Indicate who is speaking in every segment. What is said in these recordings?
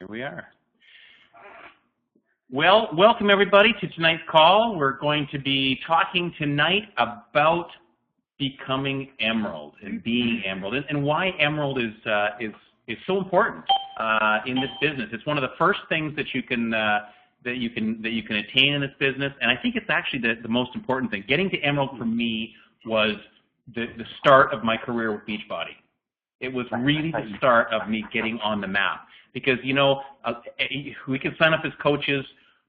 Speaker 1: Here we are. Well, welcome everybody to tonight's call. We're going to be talking tonight about becoming Emerald and being Emerald, and why Emerald is so important in this business. It's one of the first things that you can attain in this business, and I think it's actually the most important thing. Getting to Emerald for me was the start of my career with Beachbody. It was really the start of me getting on the map, because we can sign up as coaches.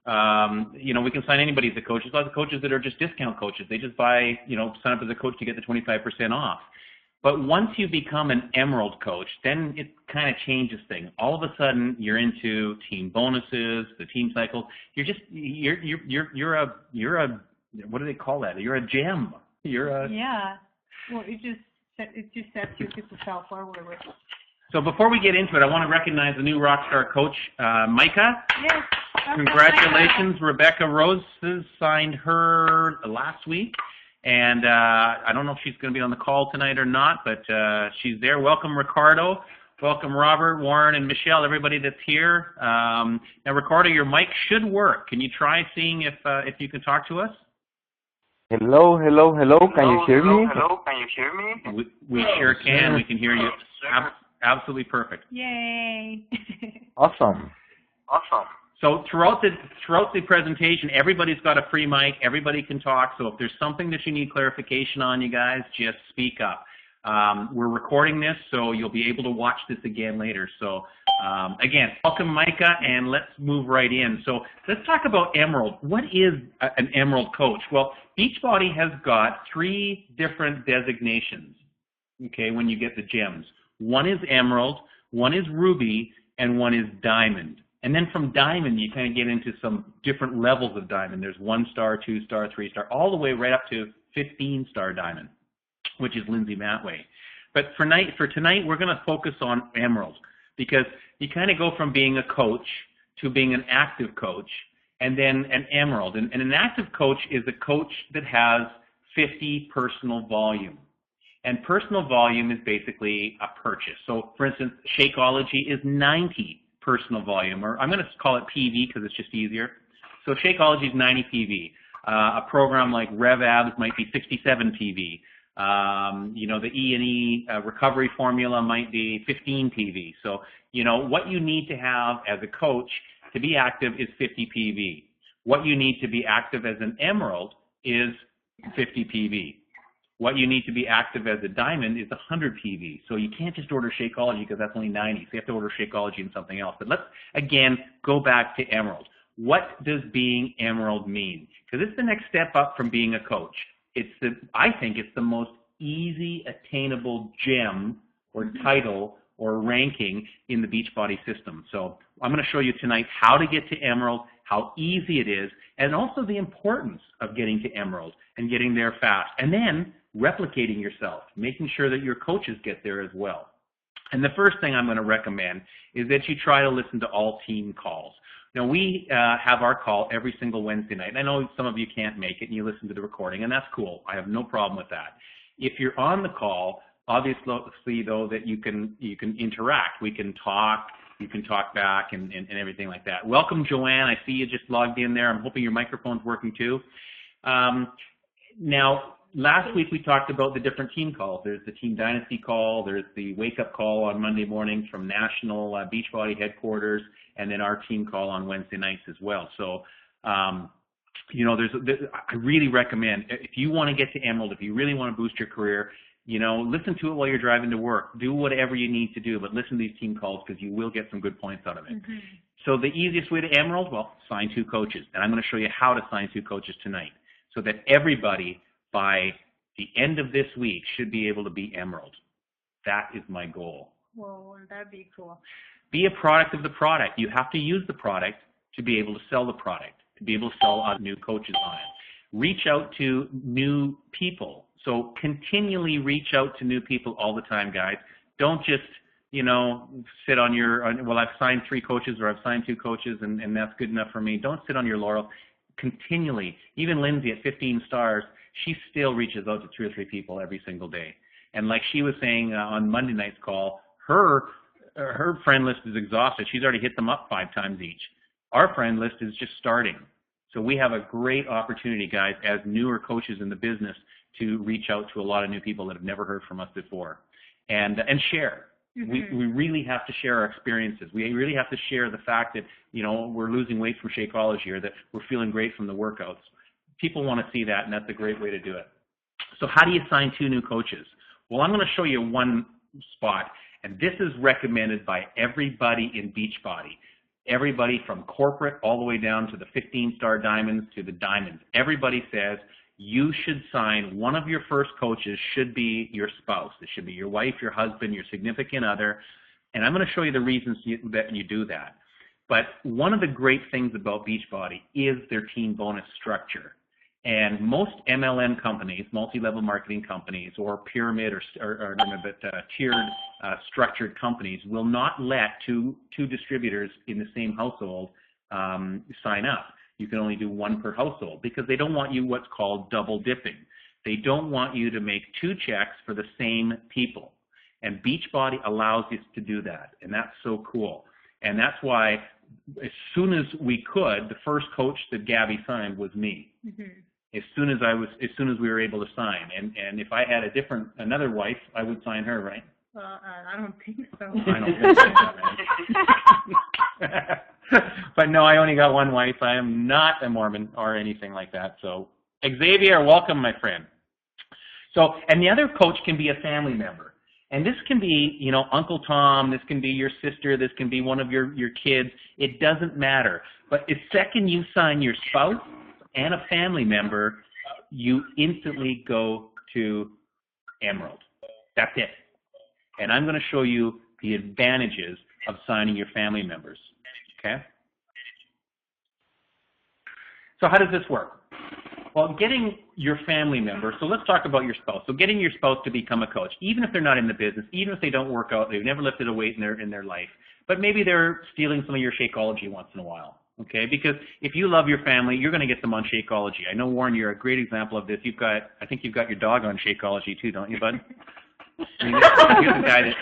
Speaker 1: We can sign anybody as a coach. There's lots of coaches that are just discount coaches. They just buy, sign up as a coach to get the 25% off. But once you become an Emerald coach, then it kind of changes things. All of a sudden, you're into team bonuses, the team cycles. You're a what do they call that? You're a gem.
Speaker 2: Yeah. Well, it just sets you to sell forward with.
Speaker 1: So before we get into it, I want to recognize the new Rockstar coach, Micah.
Speaker 2: Yes.
Speaker 1: Congratulations. Rebecca Rose signed her last week. And I don't know if she's going to be on the call tonight or not, but she's there. Welcome, Ricardo. Welcome, Robert, Warren, and Michelle, everybody that's here. Now, Ricardo, your mic should work. Can you try seeing if you can talk to us?
Speaker 3: Hello. Can you hear me?
Speaker 1: We sure can. We can hear you. Absolutely perfect.
Speaker 2: Yay.
Speaker 3: Awesome.
Speaker 1: So throughout the presentation, everybody's got a free mic. Everybody can talk. So if there's something that you need clarification on, you guys, just speak up. We're recording this, so you'll be able to watch this again later. So again, welcome, Micah, and let's move right in. So let's talk about Emerald. What is an Emerald coach? Well, Beachbody has got 3 different designations, okay, when you get the gems. One is Emerald, one is Ruby, and one is Diamond. And then from Diamond, you kind of get into some different levels of Diamond. There's 1-star, 2-star, 3-star, all the way right up to 15-star Diamond, which is Lindsay Matway. But for tonight, we're going to focus on Emerald, because you kind of go from being a coach to being an active coach, and then an Emerald. And an active coach is a coach that has 50 personal volume. And personal volume is basically a purchase. So, for instance, Shakeology is 90 personal volume, or I'm going to call it PV because it's just easier. So Shakeology is 90 PV. A program like RevAbs might be 67 PV. The E&E recovery formula might be 15 PV. So, what you need to have as a coach to be active is 50 PV. What you need to be active as an Emerald is 50 PV. What you need to be active as a Diamond is 100 PV. So you can't just order Shakeology because that's only 90. So you have to order Shakeology and something else. But let's, again, go back to Emerald. What does being Emerald mean? Because it's the next step up from being a coach. I think it's the most easy, attainable gem or title or ranking in the Beachbody system. So I'm going to show you tonight how to get to Emerald, how easy it is, and also the importance of getting to Emerald and getting there fast. And then replicating yourself, making sure that your coaches get there as well. And the first thing I'm going to recommend is that you try to listen to all team calls. Now, we have our call every single Wednesday night. I know some of you can't make it and you listen to the recording, and that's cool. I have no problem with that. If you're on the call, obviously, though, that you can interact. We can talk. You can talk back and everything like that. Welcome, Joanne. I see you just logged in there. I'm hoping your microphone's working too. Now, last week we talked about the different team calls. There's the Team Dynasty call. There's the wake-up call on Monday mornings from National Beachbody headquarters, and then our team call on Wednesday nights as well. So, I really recommend, if you want to get to Emerald, if you really want to boost your career, listen to it while you're driving to work. Do whatever you need to do, but listen to these team calls because you will get some good points out of it.
Speaker 2: Mm-hmm.
Speaker 1: So the easiest way to Emerald, well, sign 2 coaches. And I'm going to show you how to sign 2 coaches tonight so that everybody by the end of this week should be able to be Emerald. That is my goal.
Speaker 2: Well, that'd be cool.
Speaker 1: Be a product of the product. You have to use the product to be able to sell the product, to be able to sell new coaches on it. Reach out to new people. So continually reach out to new people all the time, guys. Don't just, sit on well, I've signed 3 coaches or I've signed 2 coaches and that's good enough for me. Don't sit on your laurels. Continually. Even Lindsay at 15 stars, she still reaches out to 2 or 3 people every single day. And like she was saying on Monday night's call, her her friend list is exhausted. She's already hit them up 5 times each. Our friend list is just starting. So we have a great opportunity, guys, as newer coaches in the business to reach out to a lot of new people that have never heard from us before and share. We really have to share our experiences. We really have to share the fact that, we're losing weight from Shakeology or that we're feeling great from the workouts. People want to see that, and that's a great way to do it. So how do you sign 2 new coaches? Well, I'm going to show you one spot, and this is recommended by everybody in Beachbody. Everybody from corporate all the way down to the 15-star diamonds to the diamonds. Everybody says you should sign, one of your first coaches should be your spouse. It should be your wife, your husband, your significant other. And I'm going to show you the reasons that you do that. But one of the great things about Beachbody is their team bonus structure. And most MLM companies, multi-level marketing companies, or pyramid or tiered structured companies will not let two distributors in the same household sign up. You can only do 1 per household because they don't want you what's called double dipping. They don't want you to make 2 checks for the same people. And Beachbody allows us to do that, and that's so cool. And that's why as soon as we could, the first coach that Gabby signed was me. As soon as we were able to sign, and if I had another wife, I would sign her, right?
Speaker 2: Well, I don't think so.
Speaker 1: I don't think so, man. But no, I only got 1 wife. I am not a Mormon or anything like that. So, Xavier, welcome, my friend. So, and the other coach can be a family member. And this can be, Uncle Tom, this can be your sister, this can be one of your kids. It doesn't matter. But the second you sign your spouse and a family member, you instantly go to Emerald. That's it. And I'm going to show you the advantages of signing your family members. Okay? So how does this work? Well, getting your family member, so let's talk about your spouse. So getting your spouse to become a coach, even if they're not in the business, even if they don't work out, they've never lifted a weight in their life, but maybe they're stealing some of your Shakeology once in a while. Okay, because if you love your family, you're going to get them on Shakeology. I know, Warren, you're a great example of this. I think you've got your dog on Shakeology too, don't you, bud? I mean, here's a guy that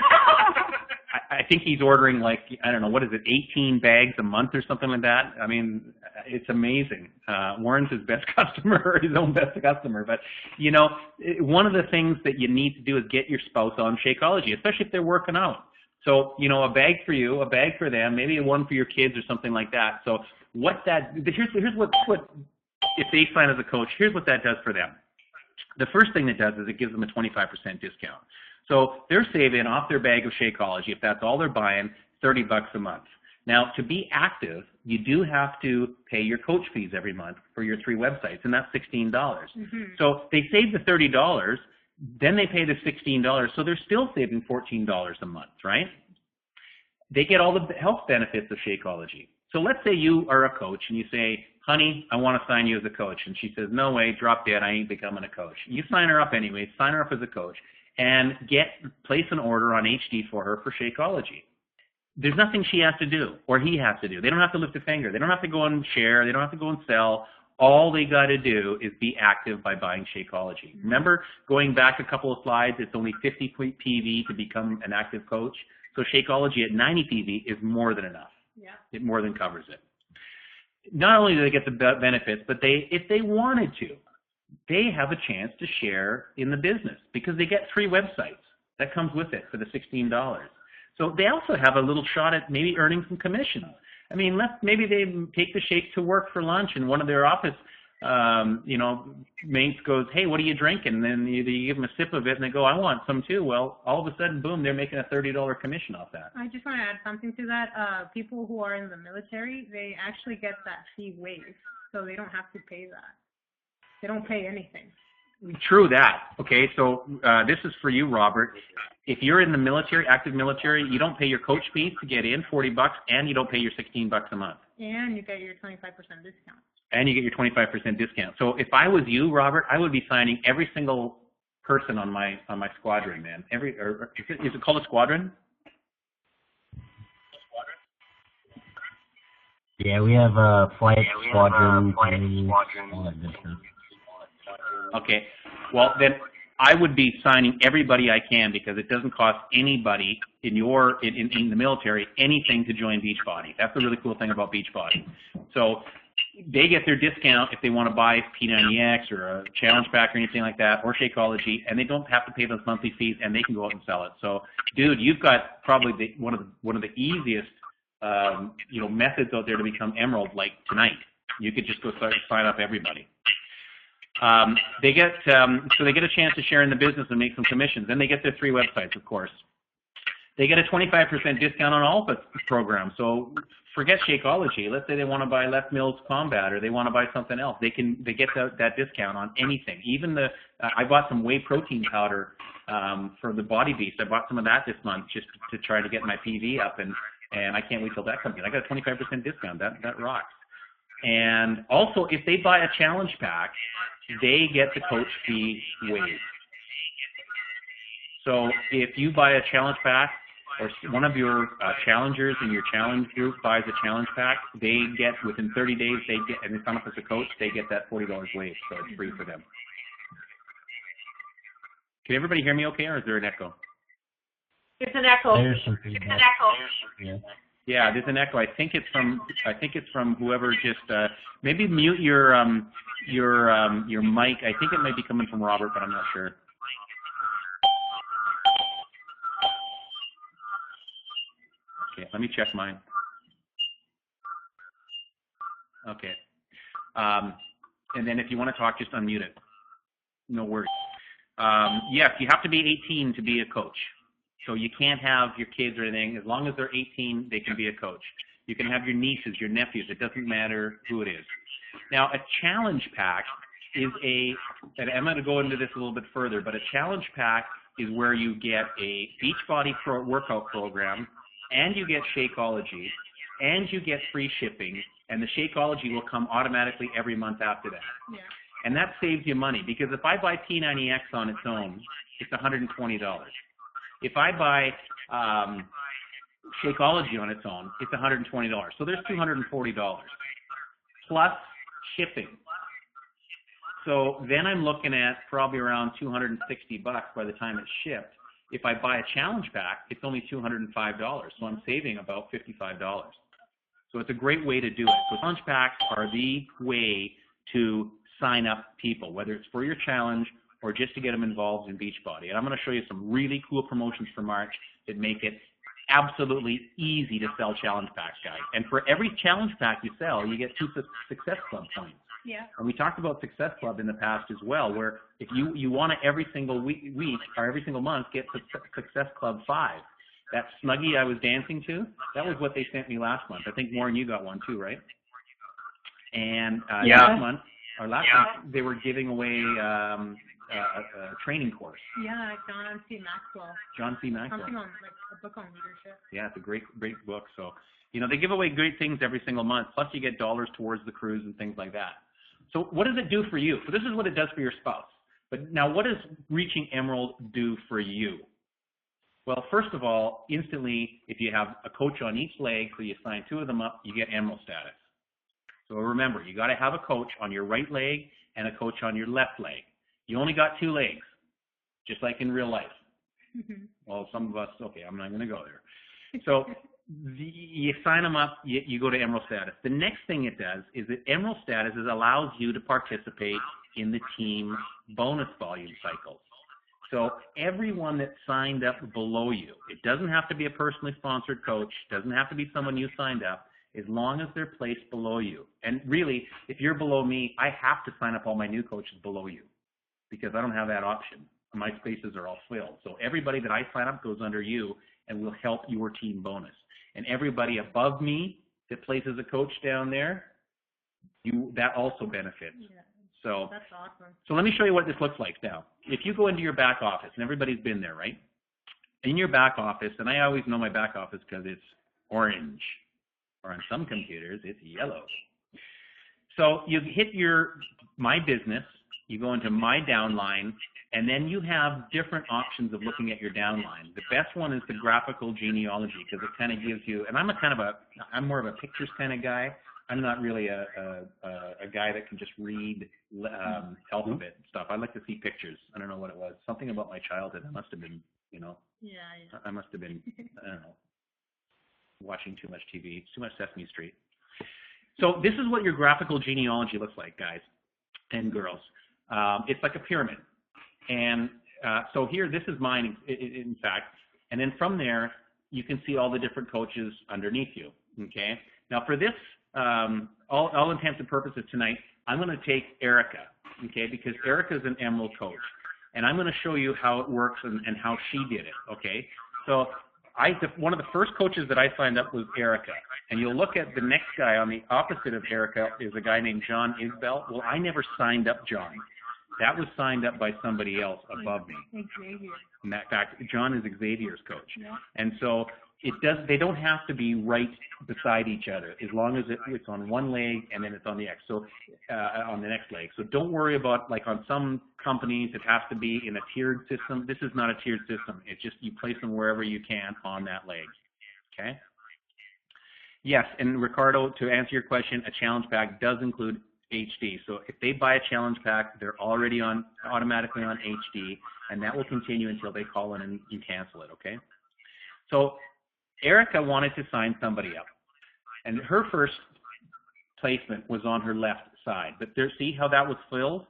Speaker 1: I think he's ordering what is it, 18 bags a month or something like that. I mean, it's amazing. Warren's his best customer, his own best customer. But, one of the things that you need to do is get your spouse on Shakeology, especially if they're working out. So, a bag for you, a bag for them, maybe 1 for your kids or something like that. So here's what if they sign as a coach, here's what that does for them. The first thing it does is it gives them a 25% discount. So they're saving off their bag of Shakeology, if that's all they're buying, $30 a month. Now, to be active, you do have to pay your coach fees every month for your 3 websites, and that's $16. So they save the $30, then they pay the $16, so they're still saving $14 a month, right? They get all the health benefits of Shakeology. So let's say you are a coach and you say, honey, I want to sign you as a coach. And she says, no way, drop dead, I ain't becoming a coach. You sign her up anyway, sign her up as a coach, and place an order on HD for her for Shakeology. There's nothing she has to do or he has to do. They don't have to lift a finger. They don't have to go and share. They don't have to go and sell. All they got to do is be active by buying Shakeology. Remember, going back a couple of slides, it's only 50 PV to become an active coach. So Shakeology at 90 PV is more than enough.
Speaker 2: Yeah.
Speaker 1: It more than covers it. Not only do they get the benefits, but if they wanted to, they have a chance to share in the business because they get 3 websites. That comes with it for the $16. So they also have a little shot at maybe earning some commissions. I mean, maybe they take the shake to work for lunch and one of their office, mates goes, hey, what are you drinking? And then you give them a sip of it and they go, I want some too. Well, all of a sudden, boom, they're making a $30 commission off that.
Speaker 2: I just want to add something to that. People who are in the military, they actually get that fee waived, so they don't have to pay that. They don't pay anything.
Speaker 1: True that. Okay, so this is for you, Robert. If you're in the military, active military, you don't pay your coach fees to get in, $40, and you don't pay your $16 a month.
Speaker 2: And you get your 25% discount.
Speaker 1: And you get your 25% discount. So if I was you, Robert, I would be signing every single person on my squadron, man. Is it called a squadron?
Speaker 4: Yeah, we have a flight squadron.
Speaker 1: Okay. Well, then I would be signing everybody I can because it doesn't cost anybody in the military anything to join Beachbody. That's the really cool thing about Beachbody. So they get their discount if they want to buy P90X or a challenge pack or anything like that, or Shakeology, and they don't have to pay those monthly fees, and they can go out and sell it. So, dude, you've got probably one of the easiest methods out there to become Emerald, like tonight. You could just go sign up everybody. They get a chance to share in the business and make some commissions. Then they get their 3 websites, of course. They get a 25% discount on all the programs. So forget Shakeology. Let's say they want to buy Les Mills Combat or they want to buy something else. They get that discount on anything. Even I bought some whey protein powder for the Body Beast. I bought some of that this month just to try to get my PV up, and I can't wait till that comes in. I got a 25% discount. That rocks. And also, if they buy a challenge pack, they get the coach fee waived. So if you buy a challenge pack, or one of your challengers in your challenge group buys a challenge pack, they get, within 30 days, and they sign up as a coach, they get that $40 waived, so it's free for them. Can everybody hear me okay, or is there an echo?
Speaker 5: There's an echo.
Speaker 4: There's some feedback. Yeah.
Speaker 1: Yeah, there's an echo. I think it's from whoever just maybe mute your mic. I think it might be coming from Robert, but I'm not sure. Okay, let me check mine. Okay. And then if you want to talk, just unmute it. No worries. Yes, you have to be 18 to be a coach. So you can't have your kids or anything. As long as they're 18, they can be a coach. You can have your nieces, your nephews. It doesn't matter who it is. Now, a challenge pack is and I'm going to go into this a little bit further, but a challenge pack is where you get a Beachbody workout program, and you get Shakeology, and you get free shipping, and the Shakeology will come automatically every month after that.
Speaker 2: Yeah.
Speaker 1: And that saves you money, because if I buy P90X on its own, it's $120. If I buy Shakeology on its own, it's $120. So there's $240 plus shipping. So then I'm looking at probably around $260 by the time it's shipped. If I buy a challenge pack, it's only $205. So I'm saving about $55. So it's a great way to do it. So challenge packs are the way to sign up people, whether it's for your challenge or just to get them involved in Beachbody. And I'm going to show you some really cool promotions for March that make it absolutely easy to sell challenge packs, guys. And for every challenge pack you sell, you get 2 Success Club points.
Speaker 2: Yeah.
Speaker 1: And we talked about Success Club in the past as well, where if you want to every single week or every single month get Success Club 5. That Snuggie I was dancing to, that was what they sent me last month. I think Maureen, you got one too, right? And last month, they were giving away a training course.
Speaker 2: Yeah, John C. Maxwell.
Speaker 1: John C. Maxwell.
Speaker 2: Something on, like, a book on leadership.
Speaker 1: Yeah, it's a great book. So, they give away great things every single month. Plus, you get dollars towards the cruise and things like that. So, what does it do for you? So, this is what it does for your spouse. But now, what does reaching Emerald do for you? Well, first of all, instantly, if you have a coach on each leg, so you sign 2 of them up, you get Emerald status. So remember, you got to have a coach on your right leg and a coach on your left leg. You only got 2 legs, just like in real life.
Speaker 2: Mm-hmm.
Speaker 1: Well, some of us, okay, I'm not going to go there. So you sign them up, you go to Emerald status. The next thing it does is that Emerald status allows you to participate in the team bonus volume cycles. So everyone that signed up below you, it doesn't have to be a personally sponsored coach, doesn't have to be someone you signed up, as long as they're placed below you. And really, if you're below me, I have to sign up all my new coaches below you because I don't have that option. My spaces are all filled. So everybody that I sign up goes under you and will help your team bonus. And everybody above me that places a coach down there, that also benefits.
Speaker 2: Yeah.
Speaker 1: So
Speaker 2: that's awesome.
Speaker 1: So let me show you what this looks like now. If you go into your back office, and everybody's been there, right? In your back office, and I always know my back office because it's orange, or on some computers, it's yellow. So you hit your My Business, you go into My Downline, and then you have different options of looking at your downline. The best one is the graphical genealogy because it kind of gives you, and I'm more of a pictures kind of guy. I'm not really a guy that can just read alphabet and stuff. I like to see pictures. I don't know what it was. Something about my childhood. I must have been,
Speaker 2: Yeah.
Speaker 1: I must have been, I don't know, watching too much TV, too much Sesame Street. So this is what your graphical genealogy looks like, guys and girls. It's like a pyramid. And so here, this is mine, in fact. And then from there, you can see all the different coaches underneath you, okay? Now for this, all intents and purposes tonight, I'm going to take Erica, okay, because Erica's an Emerald coach. And I'm going to show you how it works and how she did it, okay? So one of the first coaches that I signed up was Erica. And you'll look at the next guy on the opposite of Erica is a guy named John Isbell. Well, I never signed up John. That was signed up by somebody else above me.
Speaker 2: Xavier.
Speaker 1: In fact, John is Xavier's coach.
Speaker 2: Yeah.
Speaker 1: And so they don't have to be right beside each other as long as it's on one leg and then it's on the on the next leg. So don't worry about, like on some companies, it has to be in a tiered system. This is not a tiered system. It's just you place them wherever you can on that leg. Okay? Yes, and Ricardo, to answer your question, a challenge pack does include HD. So if they buy a challenge pack, they're already automatically on HD, and that will continue until they call in and you cancel it, okay? So Erica wanted to sign somebody up, and her first placement was on her left side. But see how that was filled?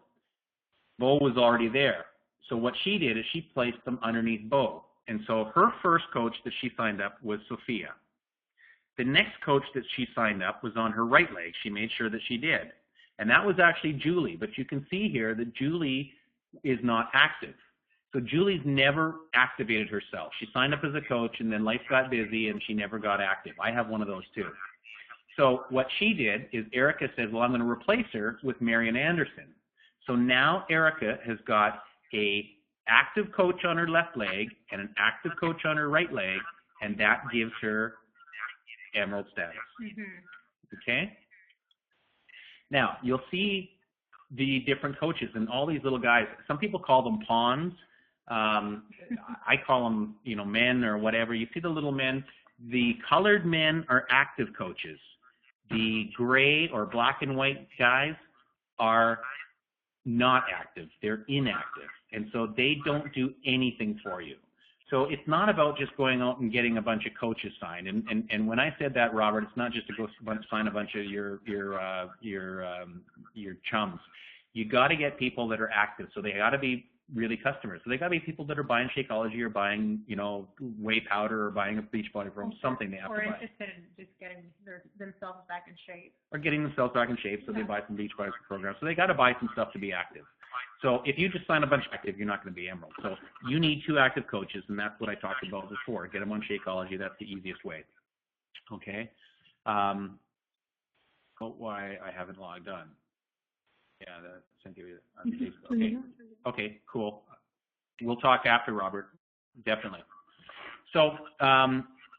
Speaker 1: Bo was already there. So what she did is she placed them underneath Bo. And so her first coach that she signed up was Sophia. The next coach that she signed up was on her right leg. She made sure that she did. And that was actually Julie. But you can see here that Julie is not active. So Julie's never activated herself. She signed up as a coach, and then life got busy, and she never got active. I have one of those too. So what she did is Erica said, well, I'm going to replace her with Marian Anderson. So now Erica has got a active coach on her left leg and an active coach on her right leg, and that gives her Emerald status.
Speaker 2: Mm-hmm.
Speaker 1: Okay? Now, you'll see the different coaches and all these little guys. Some people call them pawns. I call them, men or whatever. You see the little men. The colored men are active coaches. The gray or black and white guys are not active. They're inactive. And so they don't do anything for you. So it's not about just going out and getting a bunch of coaches signed. And when I said that, Robert, it's not just to go sign a bunch of your chums. You got to get people that are active. So they got to be really customers. So they got to be people that are buying Shakeology or buying, whey powder or buying a Beachbody program, something they have to buy.
Speaker 2: Or interested in just getting themselves back in shape.
Speaker 1: Or getting themselves back in shape, so they buy some Beachbody programs. So they got to buy some stuff to be active. So if you just sign a bunch of active, you're not going to be Emerald. So you need 2 active coaches, and that's what I talked about before. Get them on Shakeology. That's the easiest way. Okay. Why I haven't logged on. Yeah, Cynthia on Facebook. Okay. Okay, cool. We'll talk after, Robert. Definitely. So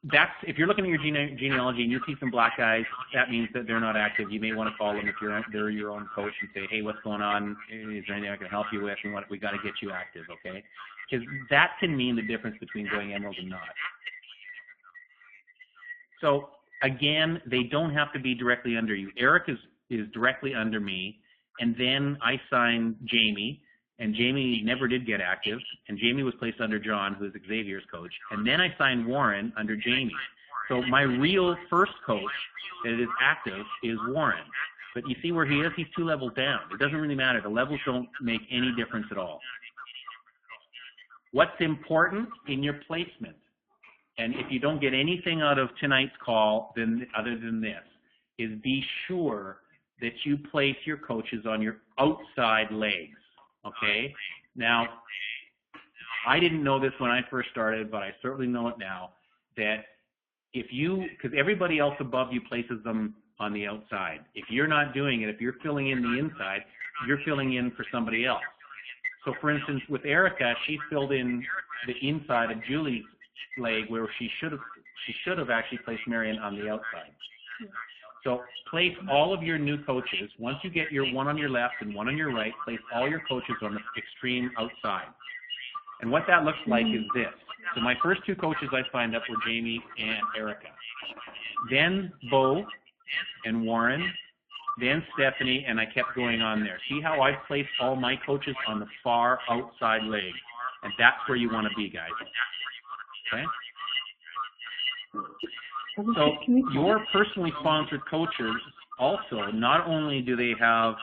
Speaker 1: that's, if you're looking at your genealogy and you see some black guys, that means that they're not active. You may want to call them if they're your own coach and say, hey, what's going on? Is there anything I can help you with? And we got to get you active, okay? Because that can mean the difference between going Emerald and not. So again, they don't have to be directly under you. Eric is directly under me. And then I signed Jamie, and Jamie never did get active, and Jamie was placed under John, who is Xavier's coach. And then I signed Warren under Jamie. So my real first coach that is active is Warren. But you see where he is? He's 2 levels down. It doesn't really matter. The levels don't make any difference at all. What's important in your placement, and if you don't get anything out of tonight's call other than this, is be sure that you place your coaches on your outside legs, okay? Now, I didn't know this when I first started, but I certainly know it now, that because everybody else above you places them on the outside. If you're not doing it, if you're filling in the inside, you're filling in for somebody else. So, for instance, with Erica, she filled in the inside of Julie's leg where she should have actually placed Marian on the outside. So place all of your new coaches. Once you get your one on your left and one on your right, place all your coaches on the extreme outside. And what that looks like is this. So my first 2 coaches I signed up were Jamie and Erica. Then Bo and Warren, then Stephanie, and I kept going on there. See how I've placed all my coaches on the far outside leg, and that's where you want to be, guys. Okay? So your personally sponsored coaches also, not only do they have,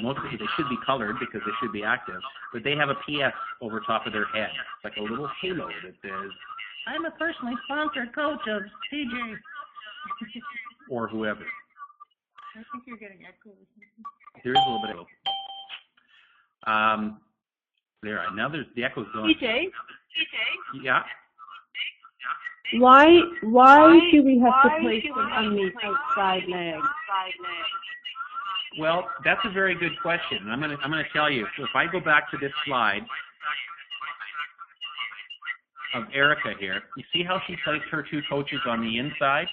Speaker 1: mostly they should be colored because they should be active, but they have a PS over top of their head. It's like a little halo that says, I'm a personally sponsored coach of TJ. Or whoever.
Speaker 2: I think you're getting echoes.
Speaker 1: There is a little bit of echo. There, now there's the echo's going.
Speaker 5: TJ?
Speaker 1: Yeah.
Speaker 6: Why do we have to place them on the outside leg?
Speaker 1: Well, that's a very good question. And I'm gonna tell you. So if I go back to this slide of Erica here, you see how she placed her two coaches on the inside?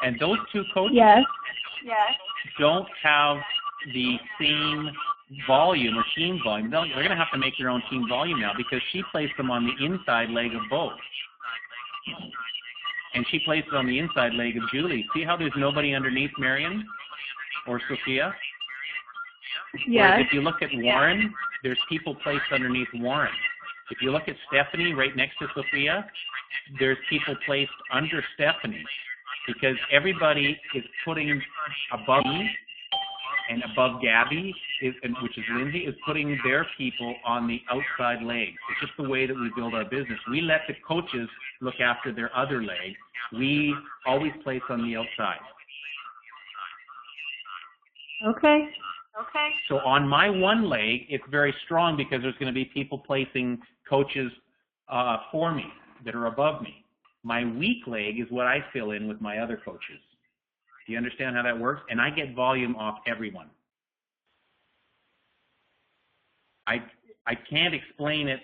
Speaker 1: And those two coaches don't have the same volume or team volume. They're going to have to make their own team volume now because she placed them on the inside leg of both. And she placed it on the inside leg of Julie. See how there's nobody underneath Marion or Sophia?
Speaker 6: Yes.
Speaker 1: Whereas if you look at Warren, there's people placed underneath Warren. If you look at Stephanie right next to Sophia, there's people placed under Stephanie. Because everybody is putting above me and above Gabby, which is Lindsay, is putting their people on the outside legs. It's just the way that we build our business. We let the coaches look after their other leg. We always place on the outside.
Speaker 6: Okay.
Speaker 1: So on my one leg, it's very strong because there's going to be people placing coaches for me that are above me. My weak leg is what I fill in with my other coaches. Do you understand how that works? And I get volume off everyone. I can't explain it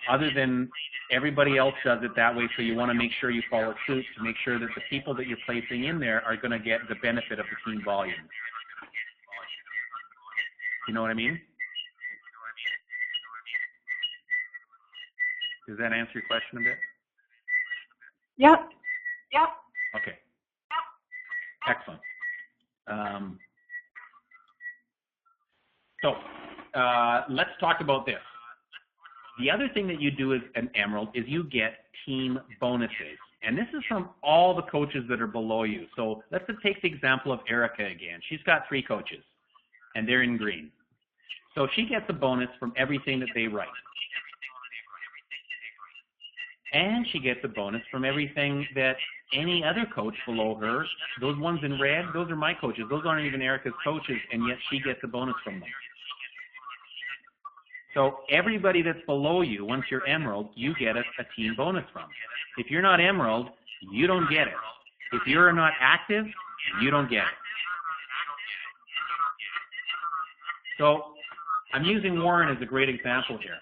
Speaker 1: other than everybody else does it that way, so you want to make sure you follow suit to make sure that the people that you're placing in there are going to get the benefit of the team volume. You know what I mean? Does that answer your question a bit?
Speaker 6: Yep.
Speaker 1: Okay. Excellent. So let's talk about this. The other thing that you do as an Emerald is you get team bonuses. And this is from all the coaches that are below you. So let's take the example of Erica again. She's got 3 coaches, and they're in green. So she gets a bonus from everything that they write. And she gets a bonus from everything that any other coach below her, those ones in red, those are my coaches. Those aren't even Erica's coaches, and yet she gets a bonus from them. So everybody that's below you, once you're Emerald, you get a team bonus from. If you're not Emerald, you don't get it. If you're not active, you don't get it. So I'm using Warren as a great example here.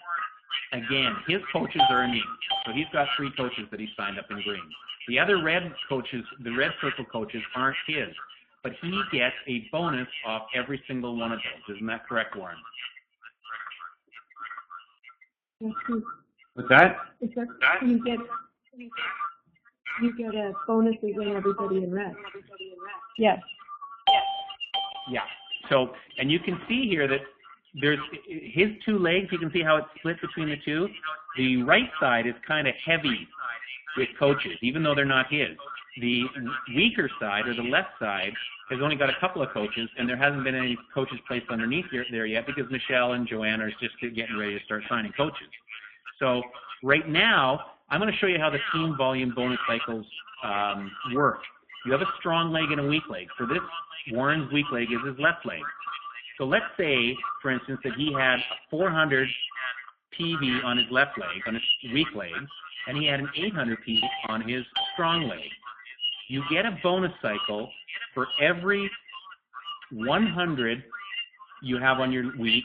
Speaker 1: Again, his coaches are in green. So he's got 3 coaches that he signed up in green. The other red coaches, the red circle coaches, aren't his. But he gets a bonus off every single one of those. Isn't that correct, Warren? What's that?
Speaker 6: Is that you get a bonus against everybody in red? Yes.
Speaker 1: Yeah. So, and you can see here that there's his 2 legs. You can see how it's split between the 2. The right side is kind of heavy with coaches, even though they're not his. The weaker side, or the left side, has only got a couple of coaches, and there hasn't been any coaches placed underneath there yet because Michelle and Joanna are just getting ready to start signing coaches. So right now, I'm going to show you how the team volume bonus cycles work. You have a strong leg and a weak leg. For this, Warren's weak leg is his left leg. So let's say, for instance, that he had a 400 PV on his left leg, on his weak leg, and he had an 800 PV on his strong leg. You get a bonus cycle for every 100 you have on your weak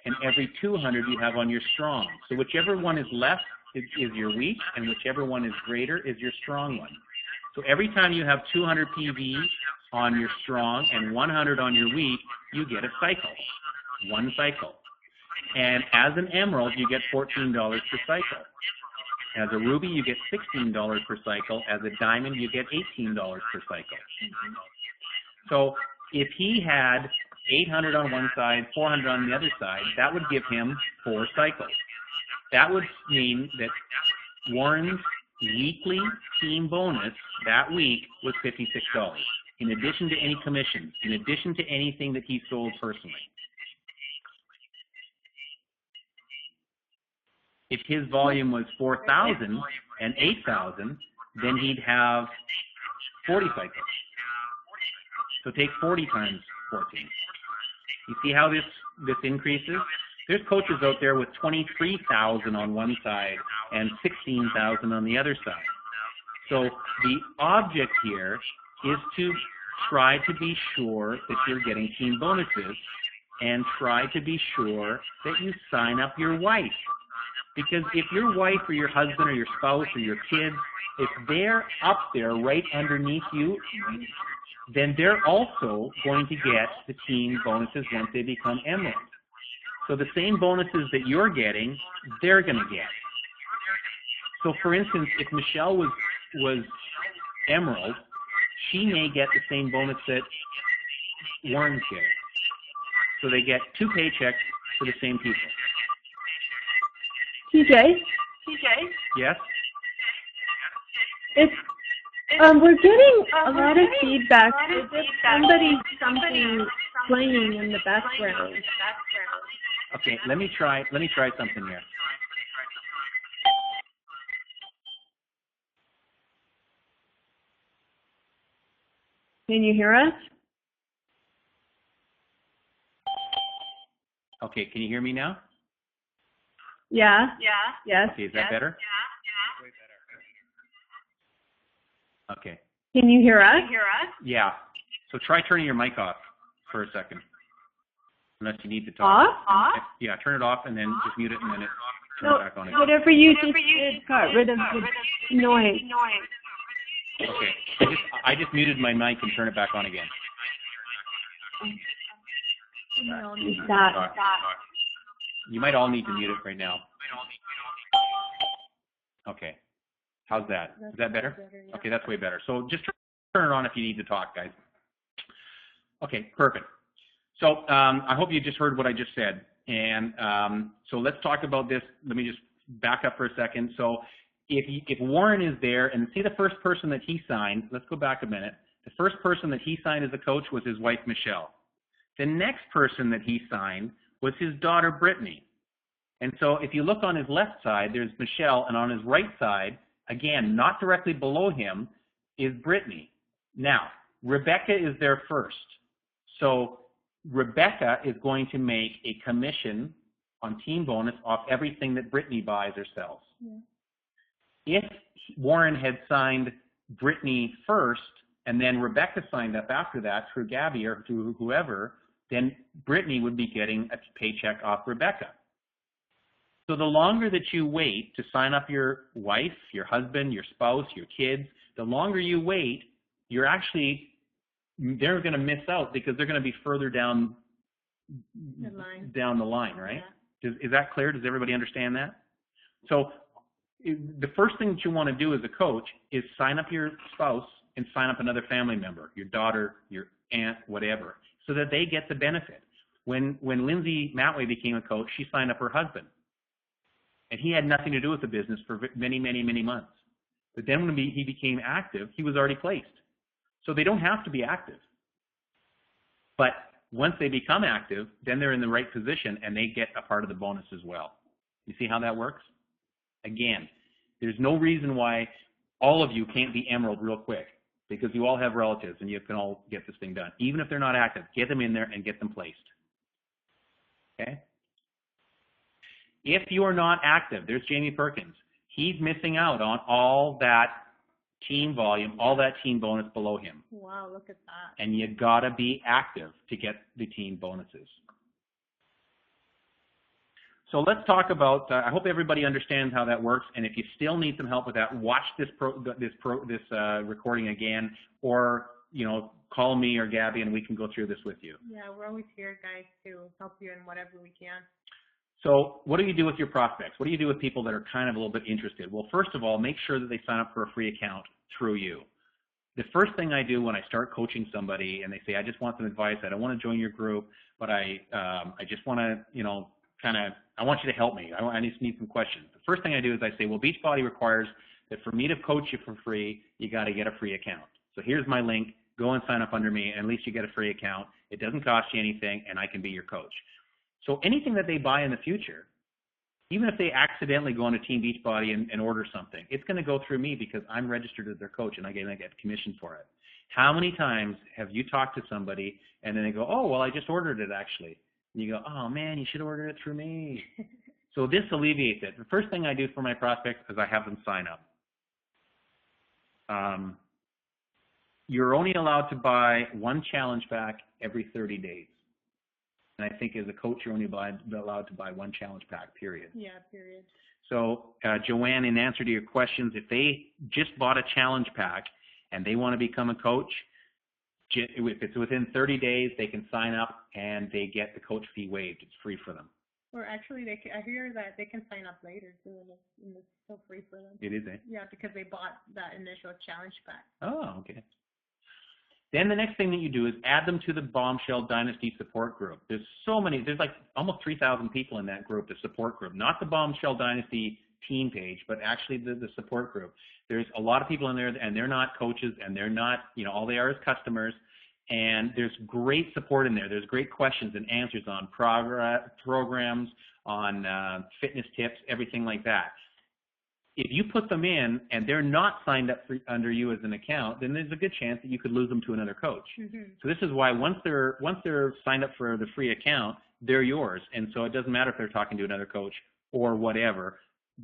Speaker 1: and every 200 you have on your strong. So whichever one is less is your weak, and whichever one is greater is your strong one. So every time you have 200 PV on your strong and 100 on your weak, you get a cycle, 1 cycle. And as an Emerald, you get $14 per cycle. As a ruby, you get $16 per cycle. As a diamond, you get $18 per cycle. So if he had 800 on one side, 400 on the other side, that would give him 4 cycles. That would mean that Warren's weekly team bonus that week was $56, in addition to any commissions, in addition to anything that he sold personally. If his volume was 4,000 and 8,000, then he'd have 40 cycles. So take 40 times 14. You see how this increases? There's coaches out there with 23,000 on one side and 16,000 on the other side. So the object here is to try to be sure that you're getting team bonuses and try to be sure that you sign up your wife. Because if your wife or your husband or your spouse or your kids, if they're up there right underneath you, then they're also going to get the team bonuses once they become emerald. So the same bonuses that you're getting, they're going to get. So for instance, if Michelle was emerald, she may get the same bonus that Warren's getting. So they get 2 paychecks for the same people.
Speaker 6: TJ,
Speaker 1: Yes?
Speaker 6: it's we're getting a lot of feedback. There's just somebody playing in the background.
Speaker 1: Okay, let me try something here.
Speaker 6: Can you hear us?
Speaker 1: Okay, can you hear me now?
Speaker 6: Yeah. Yes.
Speaker 1: Okay, is that better? Okay.
Speaker 6: Can you hear us?
Speaker 1: Yeah. So try turning your mic off for a second. Unless you need to talk.
Speaker 6: Off?
Speaker 1: Yeah, turn it off and then just mute it and then turn it back on again.
Speaker 6: Whatever you just did got rid of the noise.
Speaker 1: Okay. I just muted my mic and turn it back on again.
Speaker 6: Stop.
Speaker 1: You might all need to mute it right now. Okay. How's that? Is that better? Okay, that's way better. So just turn it on if you need to talk, guys. Okay, perfect. So I hope you just heard what I just said. And so let's talk about this. Let me just back up for a second. So if Warren is there, and see the first person that he signed, let's go back a minute. The first person that he signed as a coach was his wife, Michelle. The next person that he signed was his daughter, Brittany. And so if you look on his left side, there's Michelle, and on his right side, again, not directly below him, is Brittany. Now, Rebecca is there first. So Rebecca is going to make a commission on team bonus off everything that Brittany buys or sells. Yeah. If Warren had signed Brittany first, and then Rebecca signed up after that through Gabby or through whoever, then Brittany would be getting a paycheck off Rebecca. So the longer that you wait to sign up your wife, your husband, your spouse, your kids, the longer you wait, they're going to miss out because they're going to be further down the line, right? Yeah. Is that clear? Does everybody understand that? So the first thing that you want to do as a coach is sign up your spouse and sign up another family member, your daughter, your aunt, whatever, so that they get the benefit. When Lindsay Matway became a coach, she signed up her husband. And he had nothing to do with the business for many, many, many months. But then when he became active, he was already placed. So they don't have to be active. But once they become active, then they're in the right position and they get a part of the bonus as well. You see how that works? Again, there's no reason why all of you can't be emerald real quick, because you all have relatives and you can all get this thing done. Even if they're not active, get them in there and get them placed. Okay? If you are not active, there's Jamie Perkins. He's missing out on all that team volume, all that team bonus below him.
Speaker 2: Wow, look at that.
Speaker 1: And you gotta be active to get the team bonuses. So let's talk about, I hope everybody understands how that works, and if you still need some help with that, watch this recording again, or, call me or Gabby and we can go through this with you.
Speaker 2: Yeah, we're always here, guys, to help you in whatever we can.
Speaker 1: So what do you do with your prospects? What do you do with people that are kind of a little bit interested? Well, first of all, make sure that they sign up for a free account through you. The first thing I do when I start coaching somebody and they say, I just want some advice, I don't want to join your group, but I just want to, I want you to help me. I just need some questions. The first thing I do is I say, well, Beachbody requires that for me to coach you for free, you got to get a free account. So here's my link. Go and sign up under me, and at least you get a free account. It doesn't cost you anything, and I can be your coach. So anything that they buy in the future, even if they accidentally go onto Team Beachbody and order something, it's going to go through me because I'm registered as their coach and I get commission for it. How many times have you talked to somebody and then they go, oh, well, I just ordered it actually. And you go, oh, man, you should order it through me. So this alleviates it. The first thing I do for my prospects is I have them sign up. You're only allowed to buy one challenge pack every 30 days. And I think as a coach, you're only allowed to buy one challenge pack, period.
Speaker 2: Yeah, period.
Speaker 1: So, Joanne, in answer to your questions, if they just bought a challenge pack and they want to become a coach, if it's within 30 days, they can sign up and they get the coach fee waived. It's free for them.
Speaker 2: Or actually, I hear that they can sign up later too, and it's still free for them.
Speaker 1: It is, eh?
Speaker 2: Yeah, because they bought that initial challenge pack.
Speaker 1: Oh, okay. Then the next thing that you do is add them to the Bombshell Dynasty support group. There's like almost 3,000 people in that group, the support group. Not the Bombshell Dynasty team page, but actually the support group. There's a lot of people in there, and they're not coaches, and they're not, all they are is customers. And there's great support in there. There's great questions and answers on programs, on fitness tips, everything like that. If you put them in and they're not signed up under you as an account, then there's a good chance that you could lose them to another coach. Mm-hmm. So this is why once they're signed up for the free account, they're yours. And so it doesn't matter if they're talking to another coach or whatever,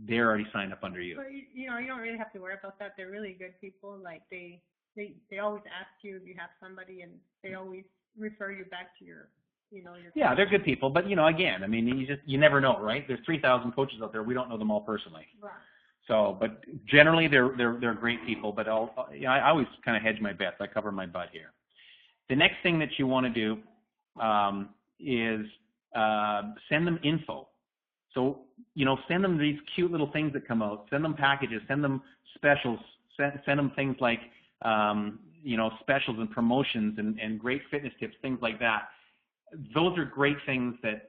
Speaker 1: they're already signed up under you.
Speaker 2: But you don't really have to worry about that. They're really good people. Like they always ask you if you have somebody, and they always refer you back to your
Speaker 1: Yeah, they're good people, but again, I mean, you never know, right? There's 3,000 coaches out there. We don't know them all personally.
Speaker 2: Right.
Speaker 1: So, but generally they're great people. But I always kind of hedge my bets. I cover my butt here. The next thing that you want to do is send them info. So send them these cute little things that come out. Send them packages. Send them specials. Send them things like specials and promotions and great fitness tips, things like that. Those are great things that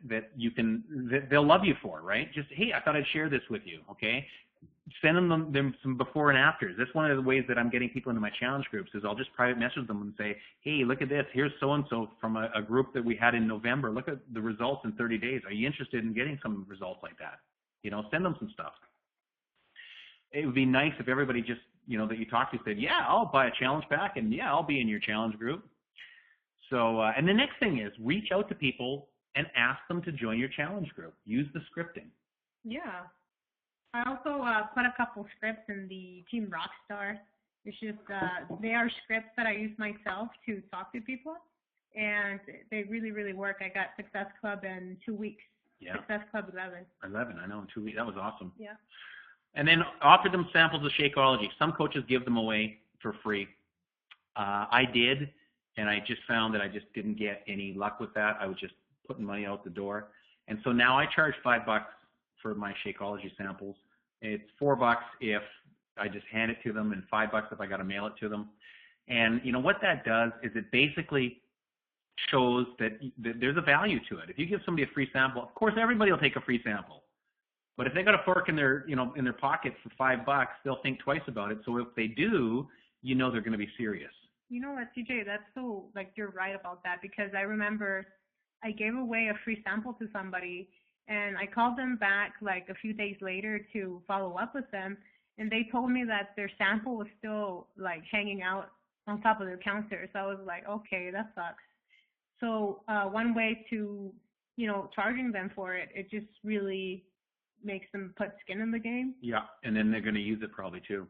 Speaker 1: they'll love you for, right? Just, hey, I thought I'd share this with you, okay? Send them some before and afters. That's one of the ways that I'm getting people into my challenge groups is I'll just private message them and say, hey, look at this. Here's so-and-so from a group that we had in November. Look at the results in 30 days. Are you interested in getting some results like that? Send them some stuff. It would be nice if everybody just, that you talk to said, yeah, I'll buy a challenge pack, and yeah, I'll be in your challenge group. So, and the next thing is reach out to people and ask them to join your challenge group. Use the scripting.
Speaker 2: Yeah. I also put a couple scripts in the Team Rockstar. It's just, they are scripts that I use myself to talk to people, and they really, really work. I got Success Club in 2 weeks. Yeah. Success Club 11. 11,
Speaker 1: I know, in 2 weeks. That was awesome.
Speaker 2: Yeah.
Speaker 1: And then offer them samples of Shakeology. Some coaches give them away for free. I did, and I just found that I just didn't get any luck with that. I was just putting money out the door. And so now I charge $5 for my Shakeology samples. It's $4 if I just hand it to them, and $5 if I got to mail it to them. And what that does is it basically shows that there's a value to it. If you give somebody a free sample, of course everybody will take a free sample. But if they got a fork in their in their pocket for $5, they'll think twice about it. So if they do, they're going to be serious.
Speaker 2: You know what, TJ? That's so you're right about that, because I remember I gave away a free sample to somebody, and I called them back a few days later to follow up with them, and they told me that their sample was still hanging out on top of their counter. So I was like, okay, that sucks. So one way to charging them for it, it just really makes them put skin in the game.
Speaker 1: Yeah, and then they're going to use it probably too.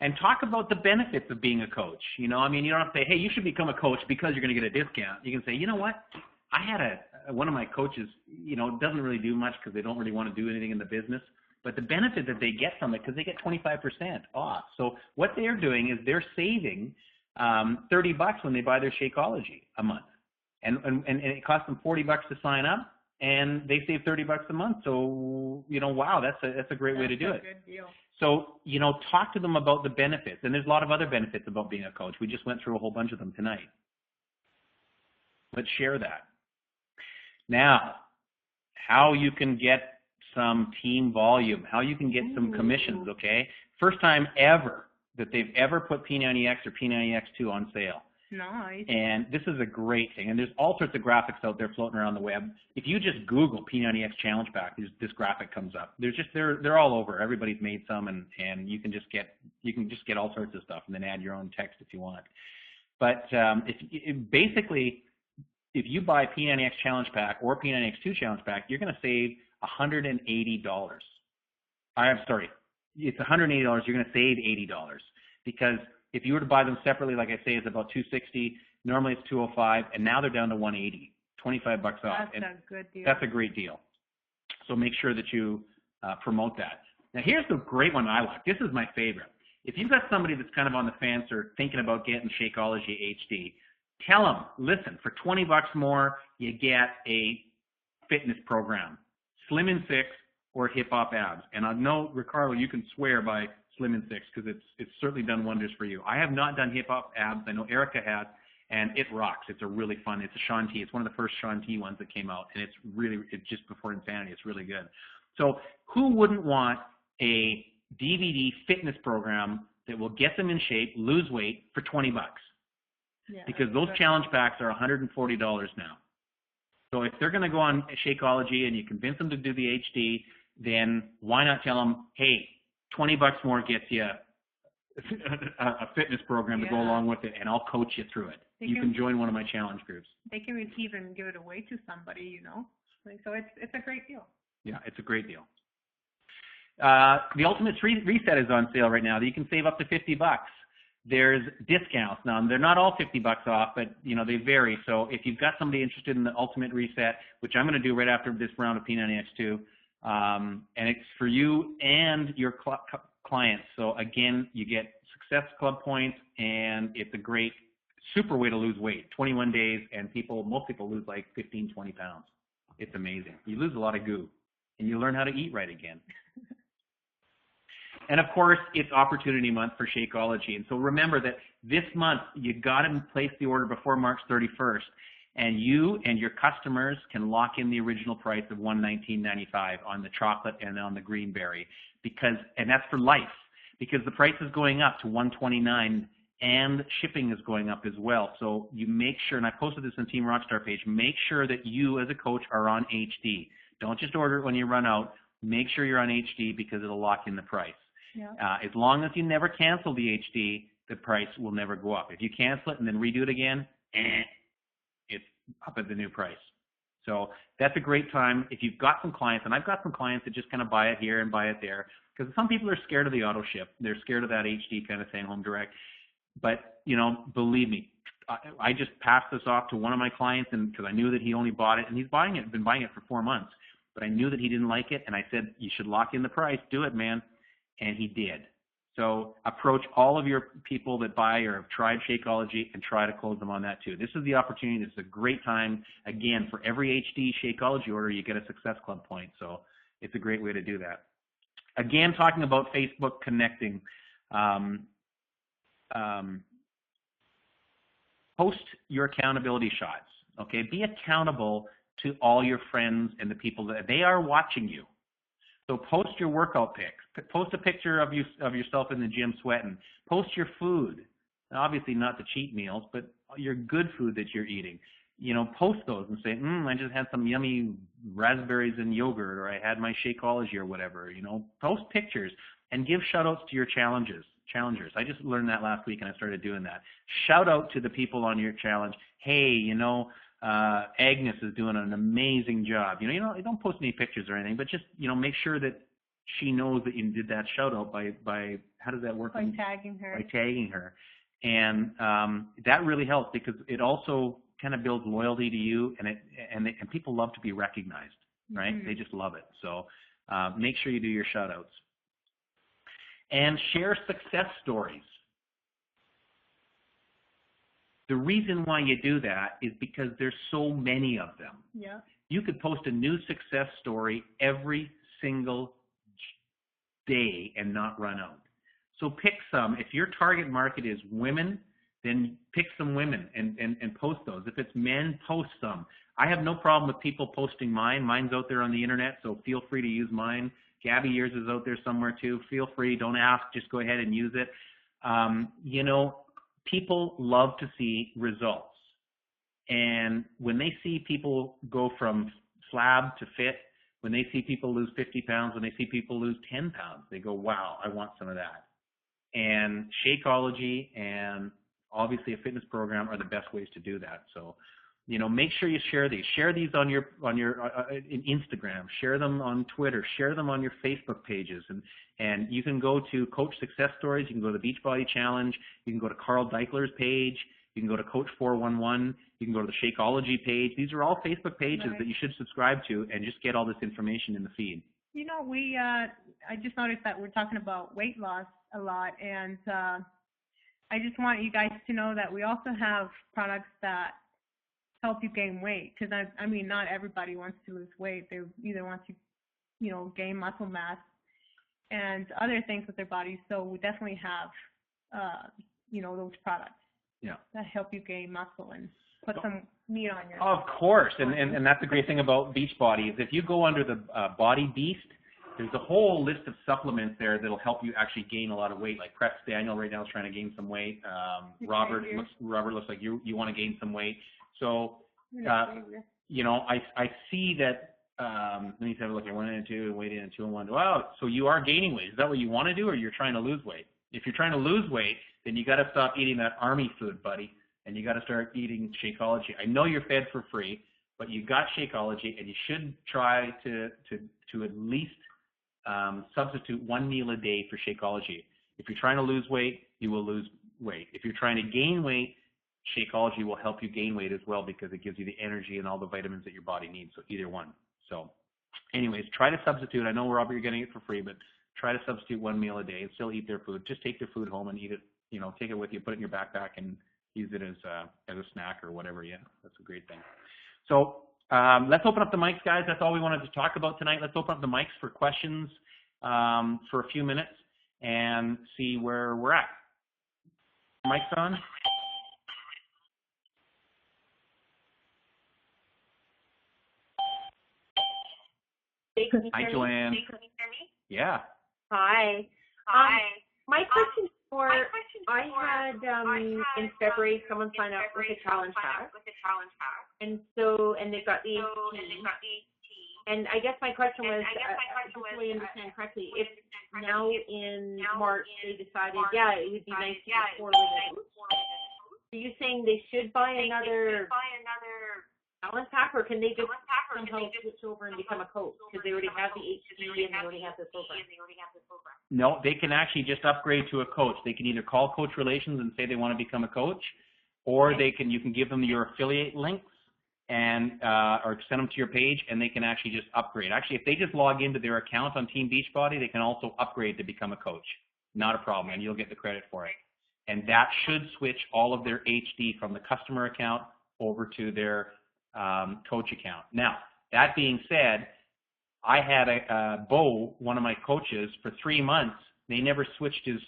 Speaker 1: And talk about the benefits of being a coach. You don't have to say, hey, you should become a coach because you're going to get a discount. You can say, you know what? I had one of my coaches, doesn't really do much because they don't really want to do anything in the business. But the benefit that they get from it, because they get 25% off. So what they're doing is they're saving $30 when they buy their Shakeology a month. And it costs them $40 to sign up. and they save $30 a month. So, wow, that's a great way to do it.
Speaker 2: Good deal.
Speaker 1: So, talk to them about the benefits. And there's a lot of other benefits about being a coach. We just went through a whole bunch of them tonight. Let's share that. Now, how you can get some team volume, how you can get some commissions, okay? First time ever that they've ever put P90X or P90X2 on sale.
Speaker 2: Nice.
Speaker 1: And this is a great thing. And there's all sorts of graphics out there floating around the web. If you just Google P90X Challenge Pack, this graphic comes up. They're all over. Everybody's made some, and you can just get all sorts of stuff, and then add your own text if you want. But basically, if you buy P90X Challenge Pack or P90X2 Challenge Pack, you're going to save $180. I'm sorry, it's $180. You're going to save $80 because if you were to buy them separately, like I say, it's about $260. Normally it's $205, and now they're down to $180. $25 off.
Speaker 2: That's a good deal.
Speaker 1: That's a great deal. So make sure that you promote that. Now here's the great one I like. This is my favorite. If you've got somebody that's kind of on the fence or thinking about getting Shakeology HD, tell them, listen, for $20 more, you get a fitness program, Slim in 6 or Hip Hop Abs. And I know, Ricardo, you can swear by Slim in 6 because it's certainly done wonders for you. I have not done Hip Hop Abs. I know Erica has, and it rocks. It's a really fun. It's a Shaun T. It's one of the first Shaun T ones that came out, and it's just before Insanity. It's really good. So who wouldn't want a DVD fitness program that will get them in shape, lose weight for $20?
Speaker 2: Yeah,
Speaker 1: because those challenge packs are $140 now. So if they're going to go on Shakeology and you convince them to do the HD, then why not tell them, hey, $20 more gets you a fitness program to go along with it, and I'll coach you through it. You can join one of my challenge groups.
Speaker 2: They can even give it away to somebody, So it's a great deal.
Speaker 1: Yeah, it's a great deal. The Ultimate Reset is on sale right now. You can save up to $50. There's discounts. Now, they're not all $50 off, but, they vary. So if you've got somebody interested in the Ultimate Reset, which I'm going to do right after this round of P90X2, and it's for you and your clients. So, again, you get Success Club points, and it's a great, super way to lose weight. 21 days, and most people lose like 15, 20 pounds. It's amazing. You lose a lot of goo, and you learn how to eat right again. And, of course, it's Opportunity Month for Shakeology. And so remember that this month you got to place the order before March 31st, and you and your customers can lock in the original price of $119.95 on the chocolate and on the green berry, and that's for life, because the price is going up to $129, and shipping is going up as well. So you make sure, and I posted this on Team Rockstar page, make sure that you as a coach are on HD. Don't just order it when you run out. Make sure you're on HD because it'll lock in the price.
Speaker 2: Yeah.
Speaker 1: As long as you never cancel the HD, the price will never go up. If you cancel it and then redo it again, it's up at the new price. So that's a great time. If you've got some clients, and I've got some clients that just kind of buy it here and buy it there, because some people are scared of the auto ship. They're scared of that HD kind of thing, home direct. But, believe me, I just passed this off to one of my clients, and because I knew that he only bought it, and he's been buying it for 4 months. But I knew that he didn't like it, and I said, you should lock in the price. Do it, man. And he did. So approach all of your people that buy or have tried Shakeology and try to close them on that too. This is the opportunity. This is a great time. Again, for every HD Shakeology order, you get a Success Club point. So it's a great way to do that. Again, talking about Facebook connecting. Post your accountability shots. Okay, be accountable to all your friends and the people that they are watching you. So post your workout pics. Post a picture of yourself in the gym sweating. Post your food. Now, obviously not the cheat meals, but your good food that you're eating. Post those and say, I just had some yummy raspberries and yogurt, or I had my Shakeology or whatever. Post pictures and give shout outs to your challengers. I just learned that last week and I started doing that. Shout out to the people on your challenge. Hey, Agnes is doing an amazing job. You don't post any pictures or anything, but just, make sure that she knows that you did that shout out by how does that work?
Speaker 2: By tagging her.
Speaker 1: By tagging her. And that really helps because it also kind of builds loyalty to you, and people love to be recognized, right? Mm-hmm. They just love it. So make sure you do your shout outs. And share success stories. The reason why you do that is because there's so many of them.
Speaker 2: Yeah.
Speaker 1: You could post a new success story every single day and not run out. So pick some. If your target market is women, then pick some women and post those. If it's men, post some. I have no problem with people posting mine. Mine's out there on the internet, so feel free to use mine. Gabby, yours is out there somewhere too. Feel free. Don't ask. Just go ahead and use it. You know, people love to see results. And when they see people go from slab to fit, when they see people lose 50 pounds, when they see people lose 10 pounds, they go, wow, I want some of that. And Shakeology and obviously a fitness program are the best ways to do that. So, you know, make sure you share these. Share these on your in Instagram. Share them on Twitter. Share them on your Facebook pages. And you can go to Coach Success Stories. You can go to the Beachbody Challenge. You can go to Carl Deichler's page. You can go to Coach 411. You can go to the Shakeology page. These are all Facebook pages that you should subscribe to and just get all this information in the feed.
Speaker 2: You know, I just noticed that we're talking about weight loss a lot, and I just want you guys to know that we also have products that help you gain weight, because I mean, not everybody wants to lose weight. They either want to, you know, gain muscle mass and other things with their bodies. So we definitely have, you know, those products that help you gain muscle and put some meat on your.
Speaker 1: Of course, and that's the great thing about Beachbody is if you go under the Body Beast, there's a whole list of supplements there that'll help you actually gain a lot of weight. Like Preps Daniel right now is trying to gain some weight. Robert looks like you want to gain some weight. So, you know, I see that. Let me have a look. I went into and weighed in 201. Wow, so you are gaining weight. Is that what you want to do, or you're trying to lose weight? If you're trying to lose weight, then you got to stop eating that army food, buddy, and you got to start eating Shakeology. I know you're fed for free, but you got Shakeology, and you should try to at least substitute one meal a day for Shakeology. If you're trying to lose weight, you will lose weight. If you're trying to gain weight, Shakeology will help you gain weight as well because it gives you the energy and all the vitamins that your body needs. So either one. So anyways, try to substitute. I know, Robert, you're getting it for free, but try to substitute one meal a day and still eat their food. Just take their food home and eat it. You know, take it with you, put it in your backpack, and use it as a snack or whatever. Yeah, that's a great thing. So let's open up the mics, guys. That's all we wanted to talk about tonight. Let's open up the mics for questions for a few minutes and see where we're at. Mics on? Hi, Joanne.
Speaker 5: Can you hear me?
Speaker 1: Yeah.
Speaker 5: Hi. My question for I had in February someone sign up with a challenge pack, and they got the HT. And I guess my question was, just so I understand correctly, if now in March they decided, it would be nice to get 4 with it, are you saying they should buy another challenge pack, or can they just somehow switch over and become a coach because they already have the HT and they already have this program?
Speaker 1: No, they can actually just upgrade to a coach. They can either call Coach Relations and say they want to become a coach, or you can give them your affiliate links and or send them to your page, and they can actually just upgrade. Actually, if they just log into their account on Team Beachbody, they can also upgrade to become a coach. Not a problem, and you'll get the credit for it. And that should switch all of their HD from the customer account over to their coach account. Now, that being said, I had Bo, one of my coaches, for 3 months. They never switched his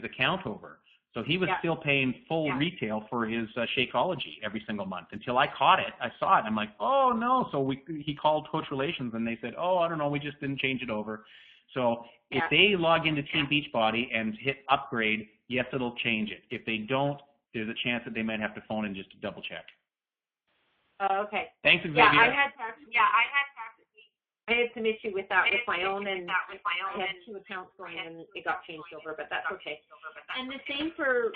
Speaker 1: account over. So he was still paying full retail for his Shakeology every single month until I caught it. I saw it. I'm like, oh, no. So he called Coach Relations, and they said, oh, I don't know. We just didn't change it over. So if they log into Team Beachbody and hit upgrade, yes, it'll change it. If they don't, there's a chance that they might have to phone in just to double check.
Speaker 5: Okay.
Speaker 1: Thanks, Xavier.
Speaker 5: I had some issue with that with my own, and I had 2 accounts going, and it got changed over, but that's okay. And the same for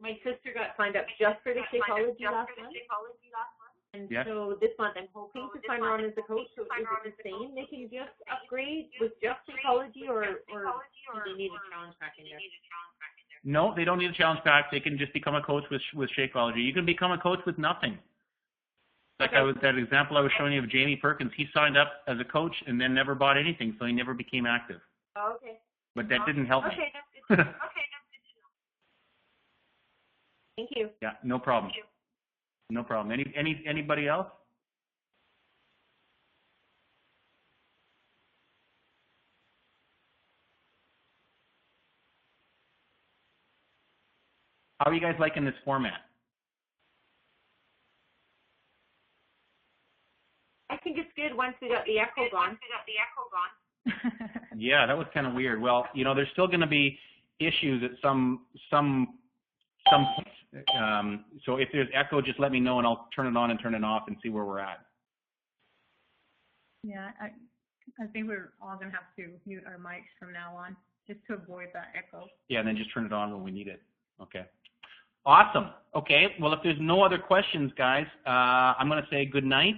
Speaker 5: my sister got signed up just for the Shakeology last month. And so this month I'm hoping to sign her on as a coach. So is it the same? They can just upgrade with just Shakeology, or do they need a challenge pack in there?
Speaker 1: No, they don't need a challenge pack. They can just become a coach with Shakeology. You can become a coach with nothing. Like that example I was showing you of Jamie Perkins, he signed up as a coach and then never bought anything, so he never became active.
Speaker 5: Oh, okay.
Speaker 1: But that didn't help me.
Speaker 5: Okay, that's good to know. Thank you.
Speaker 1: Yeah, no problem. No problem. Anybody else? How are you guys liking this format?
Speaker 5: I think it's good once we got the echo gone.
Speaker 1: Yeah, that was kind of weird. Well, you know, there's still going to be issues at some points. So if there's echo, just let me know and I'll turn it on and turn it off and see where we're at.
Speaker 2: Yeah, I think we're all going to have to mute our mics from now on just to avoid that echo.
Speaker 1: Yeah, and then just turn it on when we need it. Okay. Awesome. Okay, well, if there's no other questions, guys, I'm going to say good night.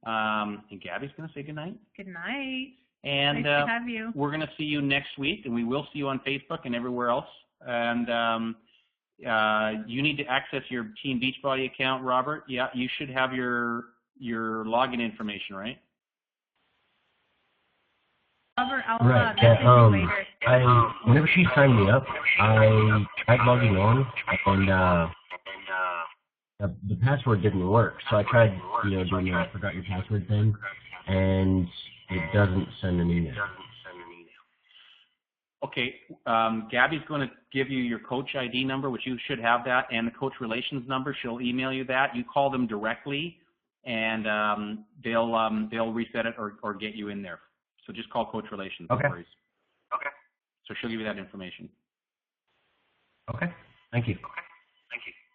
Speaker 1: And Gabby's going to say good night.
Speaker 2: Good night.
Speaker 1: And
Speaker 2: nice to have you.
Speaker 1: We're going to see you next week, and we will see you on Facebook and everywhere else. And you need to access your Team Beachbody account, Robert. Yeah, you should have your login information, right?
Speaker 2: Robert, I'll
Speaker 7: Right.
Speaker 2: message you later.
Speaker 7: Whenever she signed me up, I tried logging on, and the password didn't work. So I tried, doing the forgot your password thing, and it doesn't send an email.
Speaker 1: Okay, Gabby's going to give you your coach ID number, which you should have that, and the coach relations number. She'll email you that. You call them directly, and they'll reset it or get you in there. So just call coach relations.
Speaker 7: Okay.
Speaker 1: No worries. Okay. So she'll give you that information.
Speaker 7: Okay. Thank you.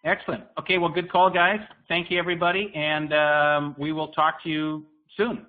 Speaker 1: Excellent. Okay, well, good call, guys. Thank you, everybody, and we will talk to you soon.